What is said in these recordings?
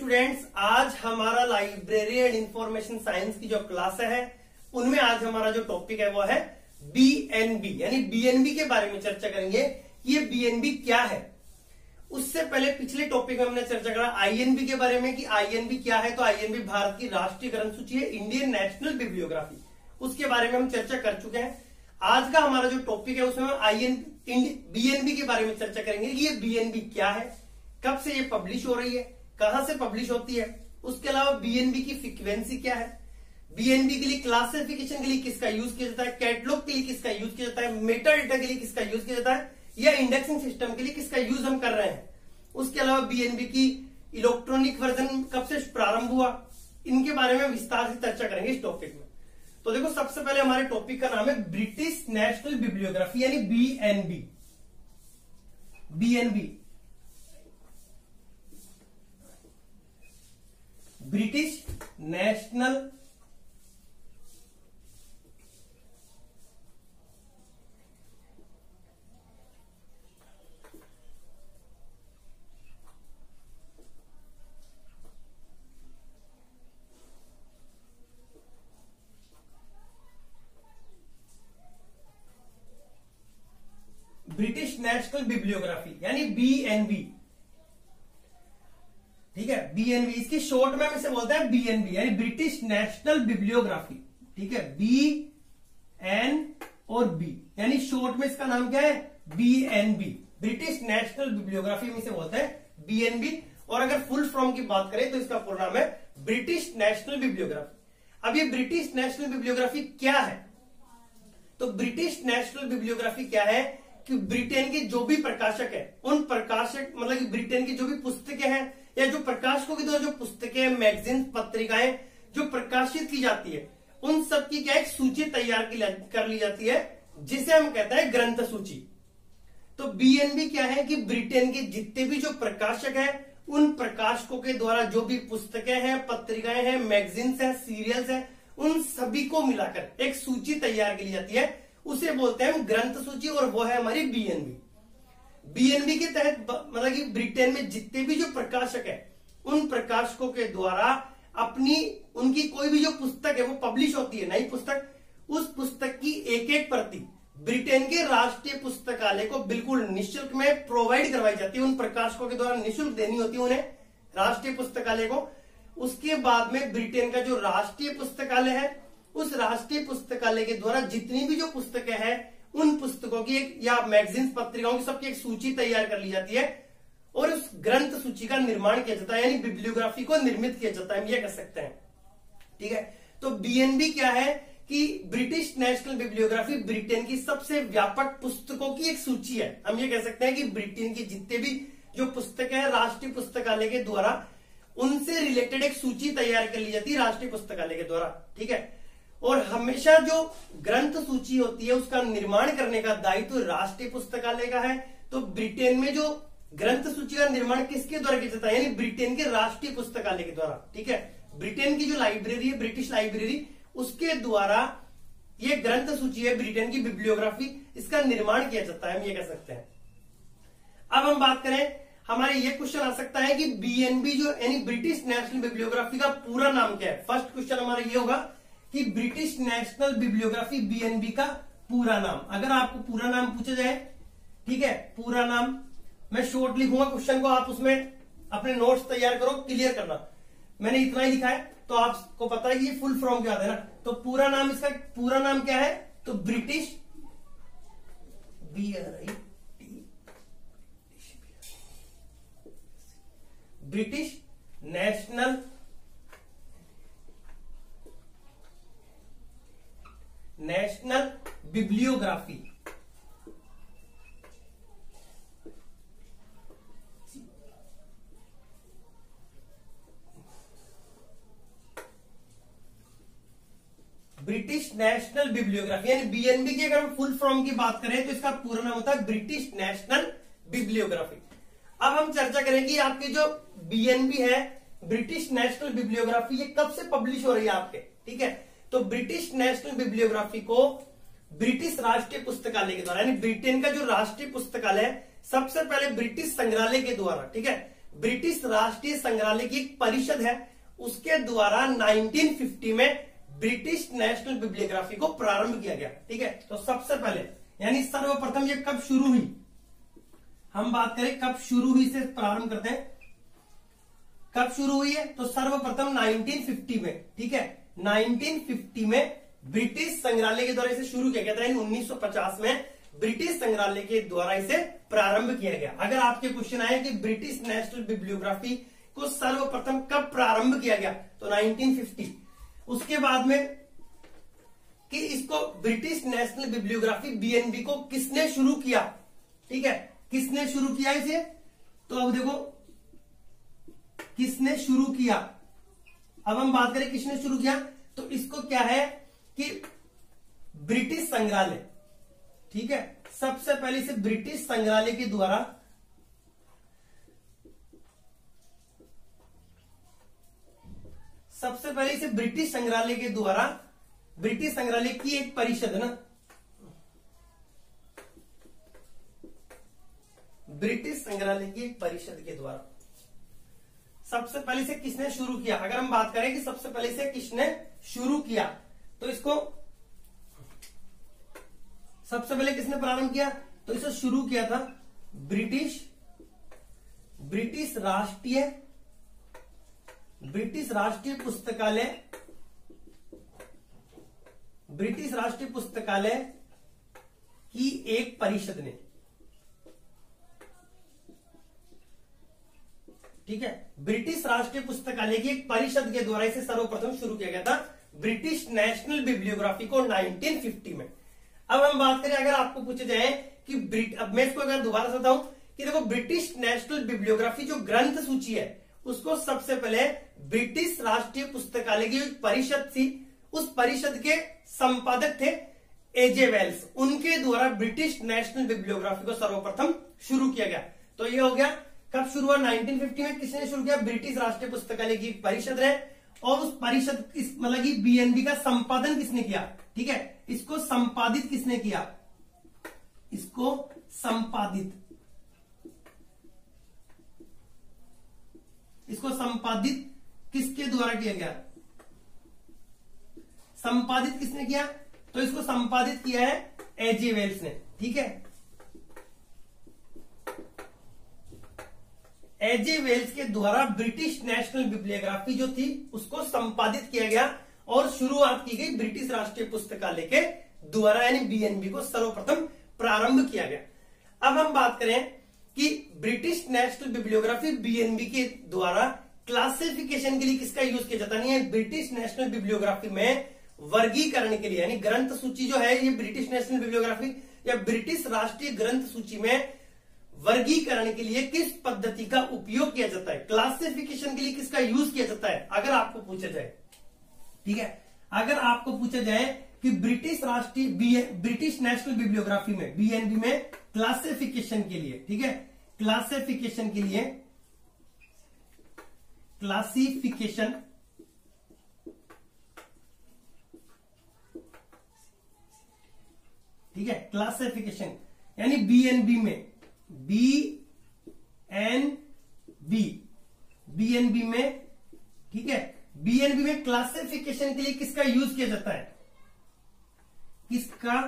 Students, आज हमारा library and information science की जो क्लास है उनमें आज हमारा जो टॉपिक है वो है बीएनबी, यानी बीएनबी के बारे में चर्चा करेंगे कि ये बीएनबी क्या है। उससे पहले पिछले टॉपिक में हमने चर्चा करा आईएनबी के बारे में कि आईएनबी क्या है। तो आईएनबी भारत की राष्ट्रीय ग्रंथ सूची है, इंडियन नेशनल बिब्लियोग्राफी, उसके बारे में हम चर्चा कर चुके हैं। आज का हमारा जो टॉपिक है उसमें हम बीएनबी के बारे में चर्चा करेंगे कि ये बीएनबी क्या है, कब से ये पब्लिश हो रही है, कहां से पब्लिश होती है, उसके अलावा बीएनबी की फ्रीक्वेंसी क्या है, बीएनबी के लिए क्लासिफिकेशन के लिए किसका यूज किया जाता है, कैटलॉग के लिए किसका यूज किया जाता है, मेटा डेटा के लिए किसका यूज किया जाता है, या इंडेक्सिंग सिस्टम के लिए किसका यूज हम कर रहे हैं। उसके अलावा बीएनबी की इलेक्ट्रॉनिक वर्जन कब से प्रारंभ हुआ, इनके बारे में विस्तार से चर्चा करेंगे इस टॉपिक में। तो देखो, सबसे पहले हमारे टॉपिक का नाम है ब्रिटिश नेशनल बिब्लियोग्राफी यानी BNB. BNB British national bibliography यानी बीएनबी। ठीक है, बीएनबी इसकी शॉर्ट में हम इसे बोलते हैं बीएनबी यानी ब्रिटिश नेशनल बिब्लियोग्राफी। ठीक है, बी एन और बी यानी शॉर्ट में इसका नाम क्या है, बीएनबी, ब्रिटिश नेशनल बिब्लियोग्राफी में इसे बोलते हैं बीएनबी। और अगर फुल फॉर्म की बात करें तो इसका पूरा नाम है ब्रिटिश नेशनल बिब्लियोग्राफी। अब ये ब्रिटिश नेशनल बिब्लियोग्राफी क्या है, तो ब्रिटिश नेशनल बिब्लियोग्राफी क्या है कि ब्रिटेन के जो भी प्रकाशक है उन प्रकाशक मतलब कि ब्रिटेन की जो भी पुस्तकें हैं या जो प्रकाशकों के द्वारा जो पुस्तकें, मैगजीन, पत्रिकाएं जो प्रकाशित की जाती है उन सब की क्या एक सूची तैयार कर ली जाती है, जिसे हम कहते हैं ग्रंथ सूची। तो बीएनबी क्या है कि ब्रिटेन के जितने भी जो प्रकाशक हैं उन प्रकाशकों के द्वारा जो भी पुस्तकें हैं, पत्रिकाएं हैं, मैगजीन्स हैं, सीरियल्स हैं, उन सभी को मिलाकर एक सूची तैयार की जाती है, उसे बोलते हैं हम ग्रंथ सूची, और वो है हमारी बीएनबी। बीएनबी के तहत मतलब कि ब्रिटेन में जितने भी जो प्रकाशक है उन प्रकाशकों के द्वारा उनकी कोई भी जो पुस्तक है वो पब्लिश होती है, नई पुस्तक, उस पुस्तक की एक एक प्रति ब्रिटेन के राष्ट्रीय पुस्तकालय को बिल्कुल निःशुल्क में प्रोवाइड करवाई जाती है। उन प्रकाशकों के द्वारा निःशुल्क देनी होती है उन्हें, राष्ट्रीय पुस्तकालय को। उसके बाद में ब्रिटेन का जो राष्ट्रीय पुस्तकालय है उस राष्ट्रीय पुस्तकालय के द्वारा जितनी भी जो पुस्तकें हैं उन पुस्तकों की एक या मैगजीन्स, पत्रिकाओं की सबकी एक सूची तैयार कर ली जाती है और उस ग्रंथ सूची का निर्माण किया जाता है, यानी बिब्लियोग्राफी को निर्मित किया जाता है, हम ये कह सकते हैं। ठीक है, तो बीएनबी क्या है कि ब्रिटिश नेशनल बिब्लियोग्राफी ब्रिटेन की सबसे व्यापक पुस्तकों की एक सूची है। हम ये कह सकते हैं कि ब्रिटेन की जितने भी जो पुस्तकें हैं राष्ट्रीय पुस्तकालय के द्वारा उनसे रिलेटेड एक सूची तैयार कर ली जाती है राष्ट्रीय पुस्तकालय के द्वारा। ठीक है, और हमेशा जो ग्रंथ सूची होती है उसका निर्माण करने का दायित्व राष्ट्रीय पुस्तकालय का है। तो ब्रिटेन में जो ग्रंथ सूची का निर्माण किसके द्वारा किया जाता है, यानी ब्रिटेन के राष्ट्रीय पुस्तकालय के द्वारा। ठीक है, ब्रिटेन की जो लाइब्रेरी है, ब्रिटिश लाइब्रेरी, उसके द्वारा ये ग्रंथ सूची है ब्रिटेन की बिब्लियोग्राफी, इसका निर्माण किया जाता है, हम ये कह सकते हैं। अब हम बात करें, हमारे ये क्वेश्चन आ सकता है कि बीएनबी जो यानी ब्रिटिश नेशनल बिब्लियोग्राफी का पूरा नाम क्या है। फर्स्ट क्वेश्चन हमारा ये होगा कि ब्रिटिश नेशनल बिब्लियोग्राफी बीएनबी का पूरा नाम। अगर आपको पूरा नाम पूछा जाए, ठीक है, पूरा नाम मैं शॉर्ट लिखूंगा क्वेश्चन को, आप उसमें अपने नोट्स तैयार करो, क्लियर करना। मैंने इतना ही लिखा है तो आपको पता है कि ये फुल फॉर्म क्या है ना। तो पूरा नाम, इसका पूरा नाम क्या है, तो British national bibliography. British national bibliography यानी बीएनबी की अगर हम फुल फॉर्म की बात करें तो इसका पूरा नाम होता है ब्रिटिश नेशनल बिब्लियोग्राफी। अब हम चर्चा करेंगे आपकी जो बीएनबी है ब्रिटिश नेशनल बिब्लियोग्राफी, ये कब से पब्लिश हो रही है आपके। ठीक है, तो ब्रिटिश नेशनल बिब्लियोग्राफी को ब्रिटिश राष्ट्रीय पुस्तकालय के द्वारा, यानी ब्रिटेन का जो राष्ट्रीय पुस्तकालय है सबसे पहले ब्रिटिश संग्रहालय के द्वारा, ठीक है, ब्रिटिश राष्ट्रीय संग्रहालय की एक परिषद है, उसके द्वारा 1950 में ब्रिटिश नेशनल बिब्लियोग्राफी को प्रारंभ किया गया। ठीक है, तो सबसे पहले यानी सर्वप्रथम ये कब शुरू हुई, हम बात करें कब शुरू हुई से प्रारंभ करते हैं। कब शुरू हुई है, तो सर्वप्रथम 1950 में। ठीक है, 1950 में ब्रिटिश संग्रहालय के द्वारा इसे शुरू किया गया था। 1950 में ब्रिटिश संग्रहालय के द्वारा इसे प्रारंभ किया गया। अगर आपके क्वेश्चन आए कि ब्रिटिश नेशनल बिब्लियोग्राफी को सर्वप्रथम कब प्रारंभ किया गया, तो 1950। उसके बाद में कि इसको ब्रिटिश नेशनल बिब्लियोग्राफी बीएनबी को किसने शुरू किया। ठीक है, किसने शुरू किया इसे, तो अब देखो किसने शुरू किया। अब हम बात करें किसने शुरू किया, तो इसको क्या है कि ब्रिटिश संग्रहालय। ठीक है, सबसे पहले इसे ब्रिटिश संग्रहालय के द्वारा सबसे पहले इसे ब्रिटिश संग्रहालय के द्वारा, ब्रिटिश संग्रहालय की एक परिषद है ना, ब्रिटिश संग्रहालय की एक परिषद के द्वारा सबसे पहले से किसने शुरू किया। अगर हम बात करें कि सबसे पहले से किसने शुरू किया, तो इसको सबसे पहले किसने प्रारंभ किया, तो इसे शुरू किया था ब्रिटिश राष्ट्रीय पुस्तकालय, ब्रिटिश राष्ट्रीय पुस्तकालय की एक परिषद ने। ठीक है, ब्रिटिश राष्ट्रीय पुस्तकालय की एक परिषद के द्वारा इसे सर्वप्रथम शुरू किया गया था ब्रिटिश नेशनल बिब्लियोग्राफी को 1950 में। अब हम बात करें, अगर आपको पूछा जाए कि अब मैं इसको अगर दोबारा से बताऊं कि देखो ब्रिटिश नेशनल बिब्लियोग्राफी जो ग्रंथ सूची है उसको सबसे पहले ब्रिटिश राष्ट्रीय पुस्तकालय की एक परिषद थी, उस परिषद के संपादक थे एजे वेल्स, उनके द्वारा ब्रिटिश नेशनल बिब्लियोग्राफी को सर्वप्रथम शुरू किया गया। तो ये हो गया कब शुरू हुआ, 1950 में। किसने शुरू किया, ब्रिटिश राष्ट्रीय पुस्तकालय की परिषद है, और उस परिषद मतलब कि बीएनबी का संपादन किसने किया। ठीक है, इसको संपादित किसने किया, इसको संपादित किसके द्वारा किया गया, संपादित किसने किया, तो इसको संपादित किया है एजे वेल्स ने। ठीक है, एजे वेल्स के द्वारा ब्रिटिश नेशनल बिब्लियोग्राफी जो थी उसको संपादित किया गया और शुरुआत की गई ब्रिटिश राष्ट्रीय पुस्तकालय के द्वारा, यानी बीएनबी को सर्वप्रथम प्रारंभ किया गया। अब हम बात करें कि ब्रिटिश नेशनल बिब्लियोग्राफी बीएनबी के द्वारा क्लासिफिकेशन के लिए किसका यूज किया जाता नहीं है। ब्रिटिश नेशनल बिब्लियोग्राफी में वर्गीकरण के लिए, यानी ग्रंथ सूची जो है ये ब्रिटिश नेशनल बिब्लियोग्राफी या ब्रिटिश राष्ट्रीय ग्रंथ सूची में वर्गीकरण के लिए किस पद्धति का उपयोग किया जाता है, क्लासिफिकेशन के लिए किसका यूज किया जाता है, अगर आपको पूछा जाए। ठीक है, अगर आपको पूछा जाए कि ब्रिटिश नेशनल बिब्लियोग्राफी में बीएनबी में क्लासिफिकेशन के लिए, ठीक है, क्लासिफिकेशन के लिए ठीक है, क्लासिफिकेशन यानी बीएनबी में बीएनबी में, ठीक है, बीएनबी में क्लासिफिकेशन के लिए किसका यूज किया जाता है, किसका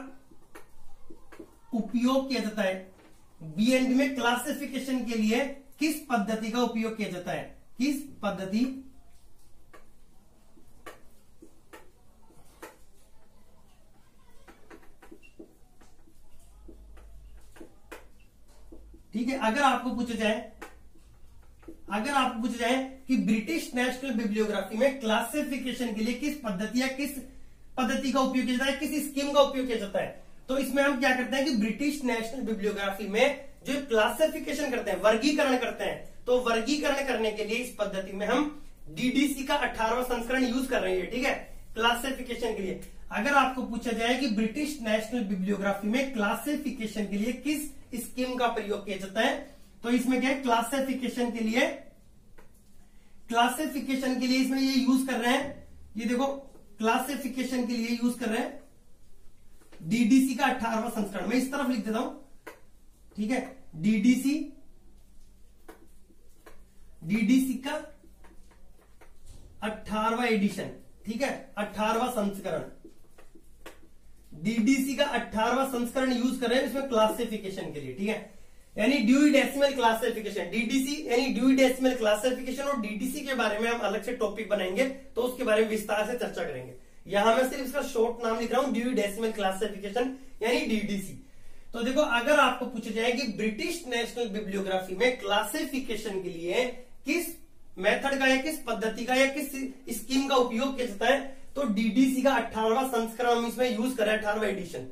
उपयोग किया जाता है, बीएनबी में क्लासिफिकेशन के लिए किस पद्धति का उपयोग किया जाता है, किस पद्धति, ठीक है। अगर आपको पूछा जाए कि ब्रिटिश नेशनल बिब्लियोग्राफी में क्लासिफिकेशन के लिए किस पद्धति या किस पद्धति का उपयोग किया जाता है, किस स्कीम का उपयोग किया जाता है, तो इसमें हम क्या करते हैं कि ब्रिटिश नेशनल बिब्लियोग्राफी में जो क्लासिफिकेशन करते हैं, वर्गीकरण करते हैं, तो वर्गीकरण करने के लिए इस पद्धति में हम डीडीसी का 18वां संस्करण यूज कर रहे हैं। ठीक है, क्लासिफिकेशन के लिए। अगर आपको पूछा जाए कि ब्रिटिश नेशनल बिब्लियोग्राफी में क्लासिफिकेशन के लिए किस स्कीम का प्रयोग किया जाता है, तो इसमें क्या है, क्लासिफिकेशन के लिए इसमें ये यूज कर रहे हैं, ये देखो क्लासिफिकेशन के लिए यूज कर रहे हैं डीडीसी का 18वां संस्करण। मैं इस तरफ लिख देता हूं, ठीक है, डीडीसी डीडीसी का 18वां एडिशन, ठीक है, 18वां संस्करण, डीडीसी का 18वां संस्करण यूज कर रहे हैं इसमें क्लासिफिकेशन के लिए, ठीक है, यानी ड्यूई डेसिमल क्लासिफिकेशन, डीडीसी यानी ड्यूई डेसिमल क्लासिफिकेशन। और डीडीसी के बारे में हम अलग से टॉपिक बनाएंगे तो उसके बारे में विस्तार से चर्चा करेंगे। यहां मैं सिर्फ इसका शॉर्ट नाम लिख रहा हूं, ड्यूई डेसिमल क्लासिफिकेशन यानी डीडीसी। तो देखो, अगर आपको पूछा जाए कि ब्रिटिश नेशनल बिब्लियोग्राफी में क्लासिफिकेशन के लिए किस मेथड का या किस पद्धति का या किस स्कीम का उपयोग किया जाता है, तो डीडीसी का 18वां संस्करण हम इसमें यूज कर रहे हैं, 18वां एडिशन,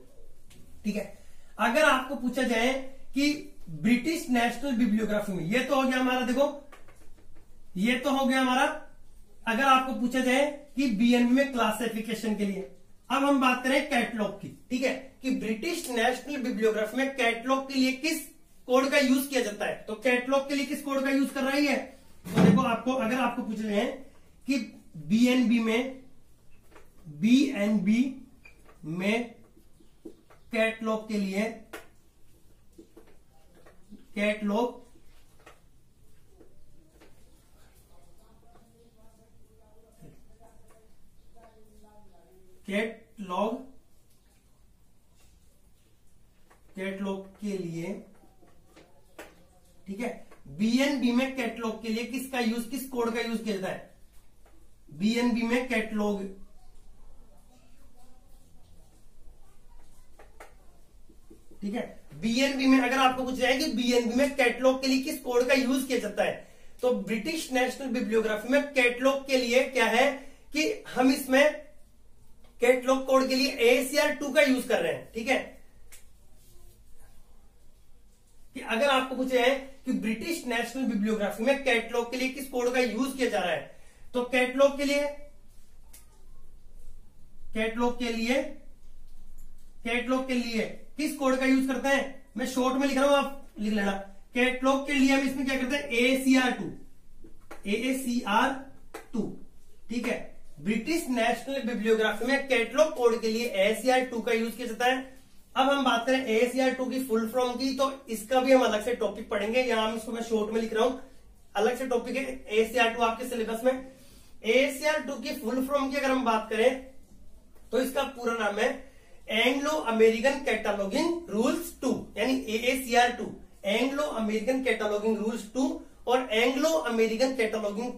ठीक है। अगर आपको पूछा जाए कि ब्रिटिश नेशनल बिब्लियोग्राफी में, ये तो हो गया हमारा, देखो ये तो हो गया हमारा, अगर आपको पूछा जाए कि बीएनबी में क्लासिफिकेशन के लिए, अब हम बात करें कैटलॉग की, ठीक है, कि ब्रिटिश नेशनल बिब्लियोग्राफी में कैटलॉग के लिए किस कोड का यूज किया जाता है, तो कैटलॉग के लिए किस कोड का यूज कर रही है, तो देखो आपको, अगर आपको पूछ रहे हैं कि बीएनबी में कैटलॉग के लिए, कैटलॉग के लिए, ठीक है, बीएनबी में कैटलॉग के लिए किसका यूज, किस कोड का यूज किया जाता है, बीएनबी में कैटलॉग, ठीक है, बीएनबी में अगर आपको पूछा जाए कि बीएनबी में कैटलॉग के लिए किस कोड का यूज किया जाता है, तो ब्रिटिश नेशनल बिब्लियोग्राफी में कैटलॉग के लिए क्या है कि हम इसमें कैटलॉग कोड के लिए AACR2 का यूज कर रहे हैं, ठीक है। कि अगर आपको पूछा है कि ब्रिटिश नेशनल बिब्लियोग्राफी में कैटलॉग के लिए किस कोड का यूज किया जा रहा है, तो कैटलॉग के लिए किस कोड का यूज करते हैं, मैं शॉर्ट में लिख रहा हूं, आप लिख लेना। कैटलॉग के लिए हम इसमें क्या करते हैं, AACR2, ठीक है। ब्रिटिश नेशनल बिब्लियोग्राफी में कैटलॉग कोड के लिए AACR2 का यूज किया जाता है। अब हम बात करें AACR2 की फुल फॉर्म की, तो इसका भी हम अलग से टॉपिक पढ़ेंगे, यहां हम इसको मैं शॉर्ट में लिख रहा हूं, अलग से टॉपिक है AACR2 आपके सिलेबस में। AACR2 की फुल फॉर्म की अगर हम बात करें तो इसका पूरा नाम है एंग्लो अमेरिकन कैटालॉगिंग रूल्स 2, यानी AACR2, एंग्लो अमेरिकन कैटालॉगिंग रूल्स 2। और एंग्लो अमेरिकन कैटालॉगिंग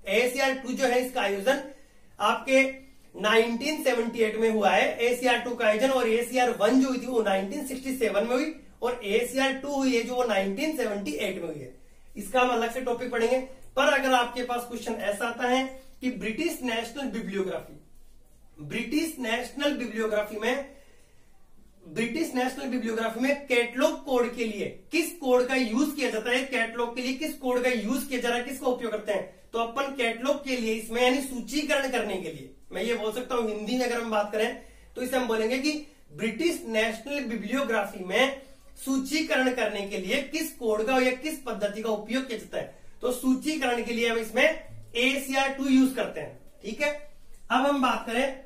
AACR2 जो है, इसका आयोजन आपके 1978 में हुआ है, AACR2 का आयोजन। और AACR1 जो हुई थी वो 1967 में हुई, और AACR2 हुई है जो वो 1978 में हुई है। इसका हम अलग से टॉपिक पढ़ेंगे। पर अगर आपके पास क्वेश्चन ऐसा आता है कि ब्रिटिश नेशनल बिब्लियोग्राफी में कैटलॉग कोड के लिए किस कोड का यूज किया जाता है, कैटलॉग के लिए किस कोड का यूज किया जा रहा है, किसका उपयोग करते हैं, तो अपन कैटलॉग के लिए इसमें यानी सूचीकरण करने के लिए, मैं ये बोल सकता हूं हिंदी में अगर हम बात करें तो इसे हम बोलेंगे कि ब्रिटिश नेशनल बिब्लियोग्राफी में सूचीकरण करने के लिए किस कोड का या किस पद्धति का उपयोग किया जाता है, तो सूचीकरण के लिए हम इसमें AACR2 यूज करते हैं, ठीक है। अब हम बात करें,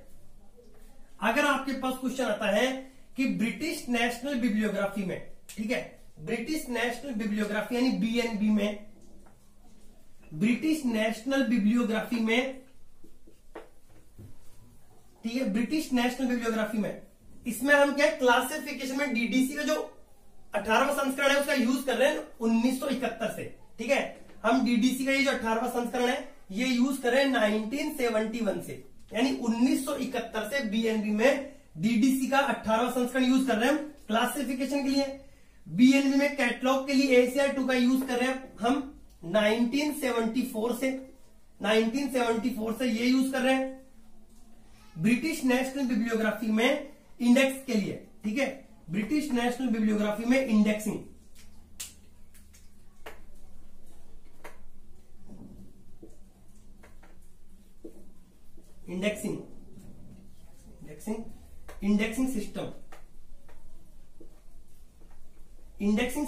अगर आपके पास क्वेश्चन आता है कि ब्रिटिश नेशनल बिब्लियोग्राफी में, ठीक है, ब्रिटिश नेशनल बिब्लियोग्राफी यानी BNB में, ब्रिटिश नेशनल बिब्लियोग्राफी में, ठीक है, ब्रिटिश नेशनल बिब्लियोग्राफी में इसमें हम क्या क्लासिफिकेशन में डीडीसी का जो 18वां संस्करण है उसका यूज कर रहे हैं 1971 से, ठीक है। हम डीडीसी का ये जो 18वां संस्करण है ये यूज कर रहे हैं 1971 से, यानी 1971 से बीएनबी में डीडीसी का 18वां संस्करण यूज कर रहे हैं हम क्लासिफिकेशन के लिए। बीएनबी में कैटलॉग के लिए AACR2 का यूज कर रहे हैं हम 1974 से ये यूज कर रहे हैं। ब्रिटिश नेशनल बिब्लियोग्राफी में इंडेक्स के लिए, ठीक है, ब्रिटिश नेशनल बिब्लियोग्राफी में इंडेक्सिंग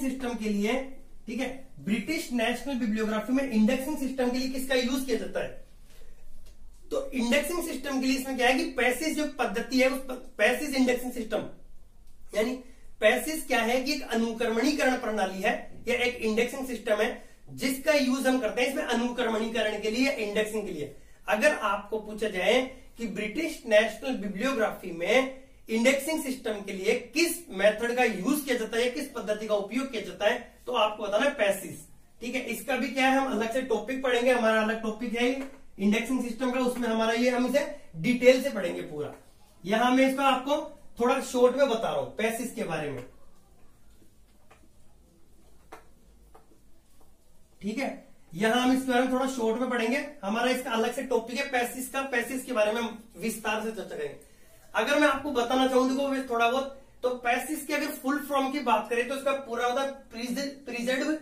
सिस्टम के लिए, ठीक है, ब्रिटिश नेशनल बिब्लियोग्राफी में इंडेक्सिंग सिस्टम के लिए किसका यूज किया जाता है, तो इंडेक्सिंग सिस्टम के लिए इसमें क्या है कि पैसेज जो पद्धति है उस पैसेज इंडेक्सिंग सिस्टम, यानी पैसेज क्या है कि एक अनुक्रमणीकरण प्रणाली है या एक इंडेक्सिंग सिस्टम है जिसका यूज हम करते हैं इसमें अनुक्रमणीकरण के लिए, इंडेक्सिंग के लिए। अगर आपको पूछा जाए कि ब्रिटिश नेशनल बिब्लियोग्राफी में इंडेक्सिंग सिस्टम के लिए किस मेथड का यूज किया जाता है, किस पद्धति का उपयोग किया जाता है, तो आपको बताना है पैसिस। ठीक है, इसका भी क्या है, हम अलग से टॉपिक पढ़ेंगे, हमारा अलग टॉपिक है इंडेक्सिंग सिस्टम का, उसमें हमारा ये हम इसे डिटेल से पढ़ेंगे पूरा। यहां मैं इसका आपको थोड़ा शॉर्ट में बता रहा हूं पैसिस के बारे में। ठीक है, यहां हम इसके बारे में थोड़ा शॉर्ट में पढ़ेंगे, हमारा इसका अलग से टॉपिक है पैसिस का। पैसिस के बारे में हम विस्तार से चर्चा करेंगे। अगर मैं आपको बताना चाहूं, देखो थोड़ा बहुत, तो पैसिस की अगर फुल फॉर्म की बात करें तो इसका पूरा होता है प्रिजर्व,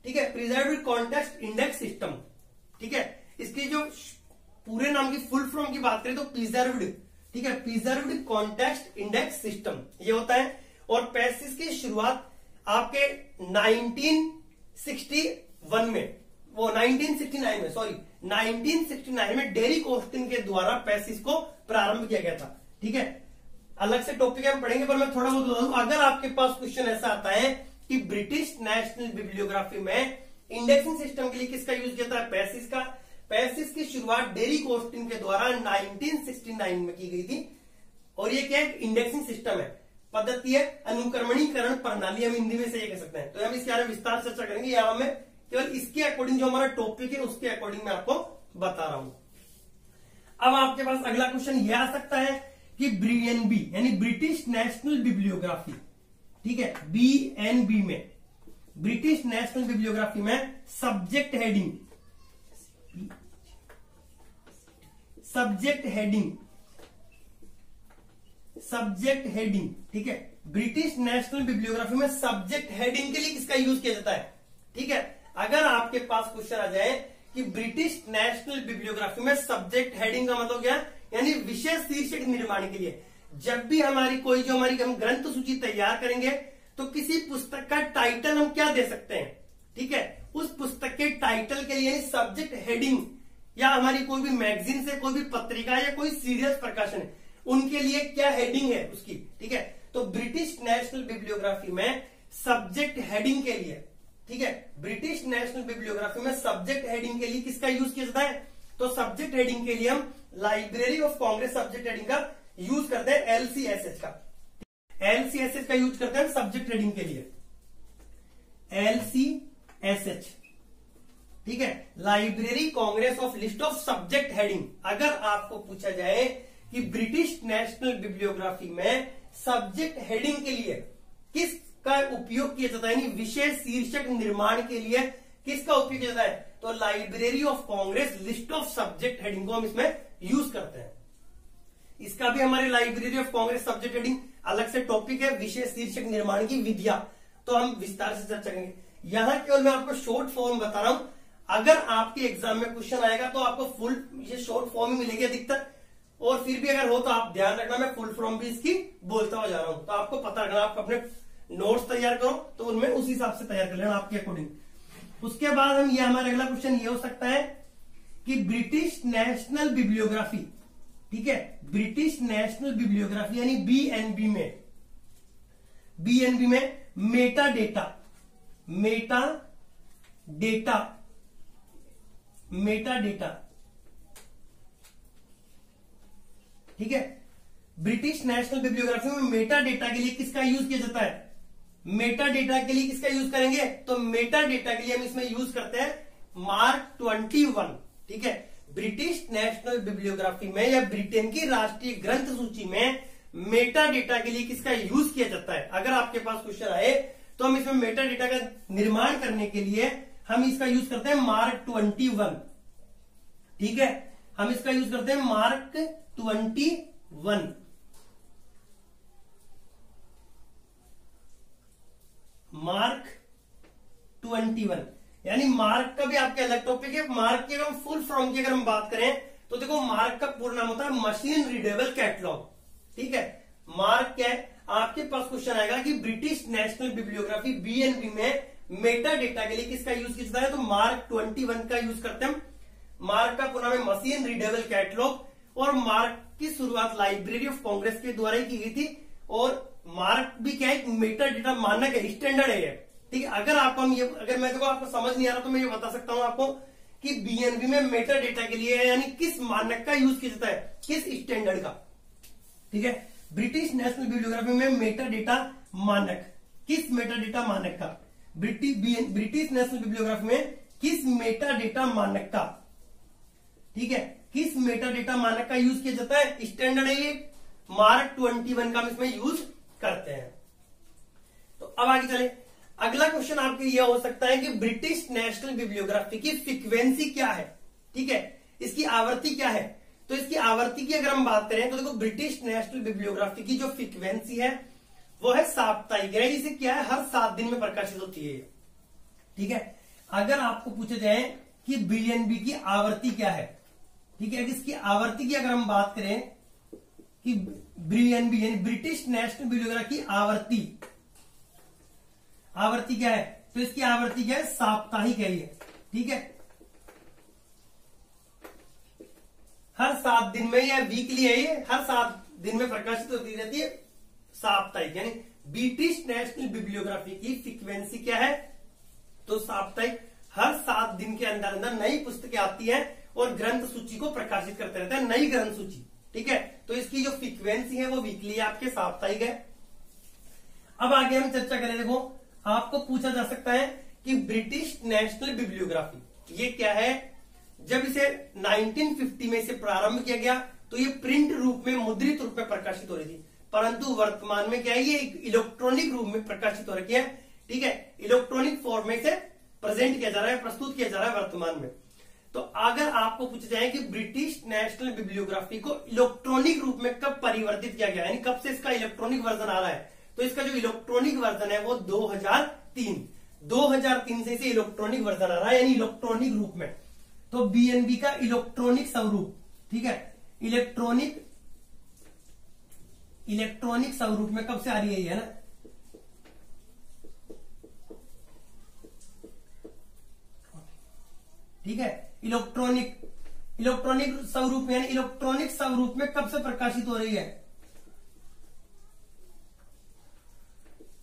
ठीक है, प्रिजर्व कॉन्टेक्स्ट इंडेक्स सिस्टम। ठीक है, इसकी जो पूरे नाम की फुल फॉर्म की बात करें तो प्रिजर्व्ड, ठीक है, प्रिजर्व्ड कॉन्टेक्स्ट इंडेक्स सिस्टम ये होता है। और पैसिस की शुरुआत आपके 1969 में, वो 1969 में, सॉरी 1969 में डेरिक ऑस्टिन के द्वारा पैसिस को प्रारंभ किया गया था। ठीक है, अलग से टॉपिक हम पढ़ेंगे, पर मैं थोड़ा बहुत बता दूं। अगर आपके पास क्वेश्चन ऐसा आता है कि ब्रिटिश नेशनल बिब्लियोग्राफी में इंडेक्सिंग सिस्टम के लिए किसका यूज किया था, पैसिस का। पैसिस की शुरुआत डेरिक ऑस्टिन के द्वारा 1969 में की गई थी। और ये क्या है, इंडेक्सिंग सिस्टम है, पद्धति है, अनुक्रमणीकरण प्रणाली हम हिंदी में से ये कह सकते हैं। तो हम इसके बारे में विस्तार चर्चा करेंगे। यहां में केवल इसके अकॉर्डिंग जो हमारा टॉपिक है उसके अकॉर्डिंग मैं आपको बता रहा हूं। अब आपके पास अगला क्वेश्चन यह आ सकता है कि BNB यानी ब्रिटिश नेशनल बिब्लियोग्राफी, ठीक है, BNB में, ब्रिटिश नेशनल बिब्लियोग्राफी में सब्जेक्ट हेडिंग, ठीक है, ब्रिटिश नेशनल बिब्लियोग्राफी में सब्जेक्ट हेडिंग के लिए किसका यूज किया जाता है। ठीक है, अगर आपके पास क्वेश्चन आ जाए कि ब्रिटिश नेशनल बिब्लियोग्राफी में सब्जेक्ट हेडिंग का मतलब क्या है, यानी विषय शीर्षक निर्माण के लिए जब भी हमारी कोई जो हमारी हम ग्रंथ सूची तैयार करेंगे तो किसी पुस्तक का टाइटल हम क्या दे सकते हैं। ठीक है, उस पुस्तक के टाइटल के लिए सब्जेक्ट हेडिंग, या हमारी कोई भी मैगजीन से, कोई भी पत्रिका या कोई सीरियस प्रकाशन है, उनके लिए क्या हेडिंग है उसकी। ठीक है, तो ब्रिटिश नेशनल बिब्लियोग्राफी में सब्जेक्ट हेडिंग के लिए, ठीक है, ब्रिटिश नेशनल बिब्लियोग्राफी में सब्जेक्ट हेडिंग के लिए किसका यूज किया जाता है, तो सब्जेक्ट हेडिंग के लिए हम library of Congress subject heading का यूज करते हैं, LCSH का। LCSH का यूज करते हैं सब्जेक्ट हेडिंग के लिए, LCSH। ठीक है, library Congress of list of subject heading. अगर आपको पूछा जाए कि ब्रिटिश नेशनल बिब्लियोग्राफी में सब्जेक्ट हेडिंग के लिए किसका उपयोग किया जाता है, यानी विषय शीर्षक निर्माण के लिए किसका उपयोग किया जाता है, तो library of Congress list of subject heading को हम इसमें यूज करते हैं। इसका भी हमारे library of Congress subject heading अलग से टॉपिक है, विषय शीर्षक निर्माण की विधियां, तो हम विस्तार से चर्चा करेंगे। यहां केवल मैं आपको शॉर्ट फॉर्म बता रहा हूं। अगर आपके एग्जाम में क्वेश्चन आएगा तो आपको फुल ये शॉर्ट फॉर्म ही मिलेगी अधिकतर, और फिर भी अगर हो तो आप ध्यान रखना, मैं फुल फॉर्म भी इसकी बोलता हुआ जा रहा हूं, तो आपको पता रखना, आप अपने नोट्स तैयार करो तो उनमें उस हिसाब से तैयार कर लेना आपके अकॉर्डिंग। उसके बाद हम ये हमारा अगला क्वेश्चन ये हो सकता है कि ब्रिटिश नेशनल बिब्लियोग्राफी, ठीक है, ब्रिटिश नेशनल बिब्लियोग्राफी यानी BNB में मेटा डेटा, ठीक है, ब्रिटिश नेशनल बिब्लियोग्राफी में मेटा डेटा के लिए किसका यूज किया जाता है, मेटा डेटा के लिए किसका यूज करेंगे, तो मेटा डेटा के लिए हम इसमें यूज करते हैं मार्क 21। ठीक है, ब्रिटिश नेशनल बिब्लियोग्राफी में या ब्रिटेन की राष्ट्रीय ग्रंथ सूची में मेटा डेटा के लिए किसका यूज किया जाता है। अगर आपके पास क्वेश्चन आए तो हम इसमें मेटा डेटा का निर्माण करने के लिए हम इसका यूज करते हैं मार्क 21। ठीक है, हम इसका यूज करते हैं मार्क 21। मार्क 21 यानी मार्क का भी आपके अलग टॉपिक है। मार्क की अगर फुल फॉर्म की अगर हम बात करें तो देखो मार्क का पूर्ण नाम होता है मशीन रीडेबल कैटलॉग। ठीक है, मार्क क्या है, आपके पास क्वेश्चन आएगा कि ब्रिटिश नेशनल बिब्लियोग्राफी BNB में मेटा डेटा के लिए किसका यूज किया जाता है, तो मार्क 21 का यूज करते हैं। मार्क का पूर्ण नाम है मशीन रीडेबल कैटलॉग, और मार्क की शुरुआत लाइब्रेरी ऑफ कांग्रेस के द्वारा ही की गई थी। और मार्क भी क्या है, मेटा डेटा मानक है, स्टैंडर्ड है, ठीक है। अगर आपको हम ये, अगर मैं देखो आपको समझ नहीं आ रहा तो मैं ये बता सकता हूं आपको कि बीएनबी में मेटा डेटा के लिए यानी किस मानक का यूज किया जाता है, किस स्टैंडर्ड का। ठीक है, ब्रिटिश नेशनल बिब्लियोग्राफी में मेटा डेटा मानक, किस मेटा डेटा मानक का, ब्रिटिश नेशनल बिब्लियोग्राफी में किस मेटा डेटा मानक का, ठीक है, किस मेटा डेटा मानक का यूज किया जाता है, स्टैंडर्ड है ये मार्क 21 का हम इसमें यूज करते हैं। तो अब आगे चले, अगला क्वेश्चन आपके यह हो सकता है कि ब्रिटिश नेशनल बिब्लियोग्राफी की फ्रीक्वेंसी क्या है, ठीक है, इसकी आवृत्ति क्या है। तो इसकी आवृत्ति की अगर हम बात करें तो देखो ब्रिटिश नेशनल बिब्लियोग्राफी की जो फ्रीक्वेंसी है वो है साप्ताहिक, इसे क्या है हर 7 दिन में प्रकाशित होती है। ठीक है, अगर आपको पूछा जाए कि बीएनबी की आवृत्ति क्या है, ठीक है, इसकी आवृत्ति की अगर हम बात करें कि बीएनबी यानी ब्रिटिश नेशनल बिब्लियोग्राफी की आवृत्ति क्या है, तो इसकी आवृत्ति क्या है, साप्ताहिक है ये। ठीक है, हर 7 दिन में या वीकली है ये, हर 7 दिन में प्रकाशित होती रहती है, साप्ताहिक। यानी ब्रिटिश नेशनल बिब्लियोग्राफी की फ्रीक्वेंसी क्या है, तो साप्ताहिक, हर 7 दिन के अंदर अंदर नई पुस्तकें आती है और ग्रंथ सूची को प्रकाशित करते रहते हैं, नई ग्रंथ सूची। ठीक है, तो इसकी जो फ्रीक्वेंसी है वो वीकली है, आपके साप्ताहिक है। अब आगे हम चर्चा करें, देखो आपको पूछा जा सकता है कि ब्रिटिश नेशनल बिब्लियोग्राफी ये क्या है। जब इसे 1950 में इसे प्रारंभ किया गया तो ये प्रिंट रूप में, मुद्रित रूप में प्रकाशित हो रही थी, परंतु वर्तमान में क्या है, ये इलेक्ट्रॉनिक रूप में प्रकाशित हो रही है। ठीक है, इलेक्ट्रॉनिक फॉर्म में इसे प्रेजेंट किया जा रहा है, प्रस्तुत किया जा रहा है वर्तमान में। तो अगर आपको पूछा जाए कि ब्रिटिश नेशनल बिब्लियोग्राफी को इलेक्ट्रॉनिक रूप में कब परिवर्तित किया गया, यानी कब से इसका इलेक्ट्रॉनिक वर्जन आ रहा है, तो इसका जो इलेक्ट्रॉनिक वर्जन है वो 2003 से इसे इलेक्ट्रॉनिक वर्जन आ रहा है, यानी इलेक्ट्रॉनिक रूप में। तो बीएनबी का इलेक्ट्रॉनिक स्वरूप, ठीक है, इलेक्ट्रॉनिक स्वरूप में कब से आ रही है ना, ठीक है, इलेक्ट्रॉनिक स्वरूप यानी इलेक्ट्रॉनिक स्वरूप में कब से प्रकाशित हो रही है।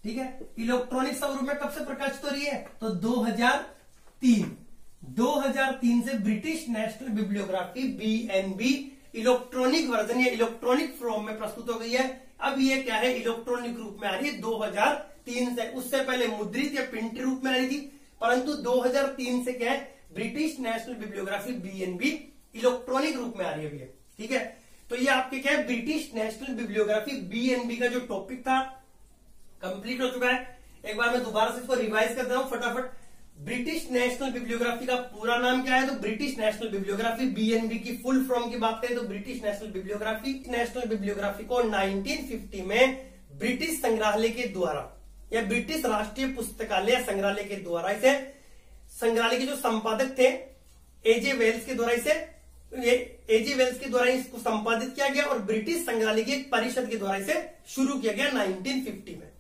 ठीक है, इलेक्ट्रॉनिक स्वरूप में कब से प्रकाशित हो रही है, तो 2003 से British national bibliography BNB electronic version या इलेक्ट्रॉनिक फॉर्म में प्रस्तुत हो गई है। अब ये क्या है, इलेक्ट्रॉनिक रूप में आ रही है 2003 से, उससे पहले मुद्रित या प्रिंट रूप में आ रही थी, परंतु 2003 से क्या है, British national bibliography BNB electronic रूप में आ रही है। ठीक है, तो ये आपके क्या है, ब्रिटिश नेशनल बिब्लियोग्राफी बीएनबी का जो टॉपिक था कंप्लीट हो चुका है। एक बार मैं दोबारा से इसको रिवाइज कर रहा हूं फटाफट। ब्रिटिश नेशनल बिब्लियोग्राफी का पूरा नाम क्या है, तो ब्रिटिश नेशनल बिब्लियोग्राफी। बीएनबी की फुल फॉर्म की बात करें तो ब्रिटिश नेशनल बिब्लियोग्राफी को 1950 में ब्रिटिश संग्रहालय के द्वारा या ब्रिटिश राष्ट्रीय पुस्तकालय संग्रहालय के द्वारा, इसे संग्रहालय के जो संपादक थे एजे वेल्स के द्वारा इसको संपादित किया गया और ब्रिटिश संग्रहालय की एक परिषद के द्वारा इसे शुरू किया गया 1950 में।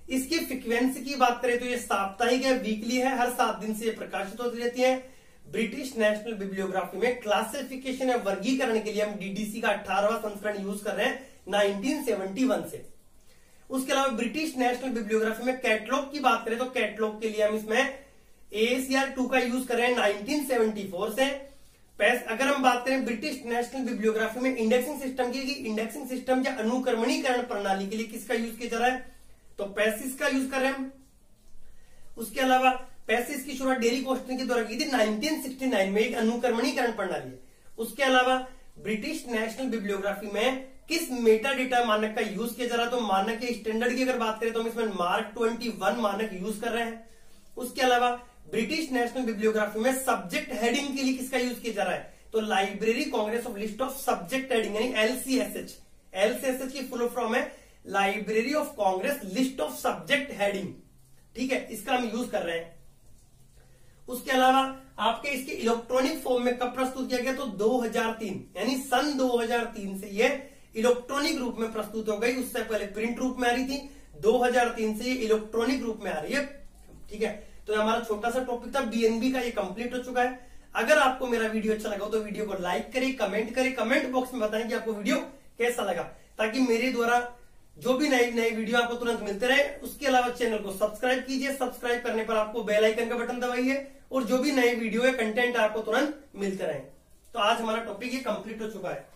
इसकी फ्रीक्वेंसी की बात करें तो ये साप्ताहिक है, वीकली है, हर 7 दिन से ये प्रकाशित होती रहती है। ब्रिटिश नेशनल बिब्लियोग्राफी में क्लासिफिकेशन या वर्गीकरण के लिए हम डीडीसी का 18वां संस्करण यूज कर रहे हैं 1971 से। उसके अलावा ब्रिटिश नेशनल बिब्लियोग्राफी में कैटलॉग की बात करें तो कैटलॉग के लिए हम इसमें AACR 2 का यूज कर रहे हैं 1974 से। अगर हम बात करें ब्रिटिश नेशनल बिब्लियोग्राफी में इंडेक्सिंग सिस्टम की, इंडेक्सिंग सिस्टम या अनुक्रमणीकरण प्रणाली के लिए किसका यूज किया जा रहा है, तो पैसिस का यूज कर रहे हैं हम। उसके अलावा पैसिस की शुरुआत डेरी कोस्टन के द्वारा की थी 1969 में, एक अनुक्रमणीकरण प्रणाली है। उसके अलावा ब्रिटिश नेशनल बिब्लियोग्राफी में किस मेटा डेटा मानक का यूज किया जा रहा है, तो मानक के स्टैंडर्ड की अगर बात करें तो हम इसमें मार्क 21 मानक यूज कर रहे हैं। उसके अलावा ब्रिटिश नेशनल बिब्लियोग्राफी में सब्जेक्ट हेडिंग के लिए किसका यूज किया जा रहा है, तो library Congress of list of subject heading यानी LCSH की फुल फॉर्म है library of Congress list of subject heading. ठीक है, इसका हम यूज कर रहे हैं। उसके अलावा आपके इसके इलेक्ट्रॉनिक फॉर्म में कब प्रस्तुत किया गया, तो 2003 यानी सन 2003 से ये इलेक्ट्रॉनिक रूप में प्रस्तुत हो गई, उससे पहले प्रिंट रूप में आ रही थी, 2003 से ये इलेक्ट्रॉनिक रूप में आ रही है। ठीक है, तो हमारा छोटा सा टॉपिक था बीएनबी का, ये कंप्लीट हो चुका है। अगर आपको मेरा वीडियो अच्छा लगा तो वीडियो को लाइक करें, कमेंट करें, कमेंट बॉक्स में बताएं कि आपको वीडियो कैसा लगा, ताकि मेरे द्वारा जो भी नई नई वीडियो आपको तुरंत मिलते रहे। उसके अलावा चैनल को सब्सक्राइब कीजिए, सब्सक्राइब करने पर आपको बेल आइकन का बटन दबाइए और जो भी नई वीडियो है कंटेंट आपको तुरंत मिलते रहे। तो आज हमारा टॉपिक ये कंप्लीट हो चुका है।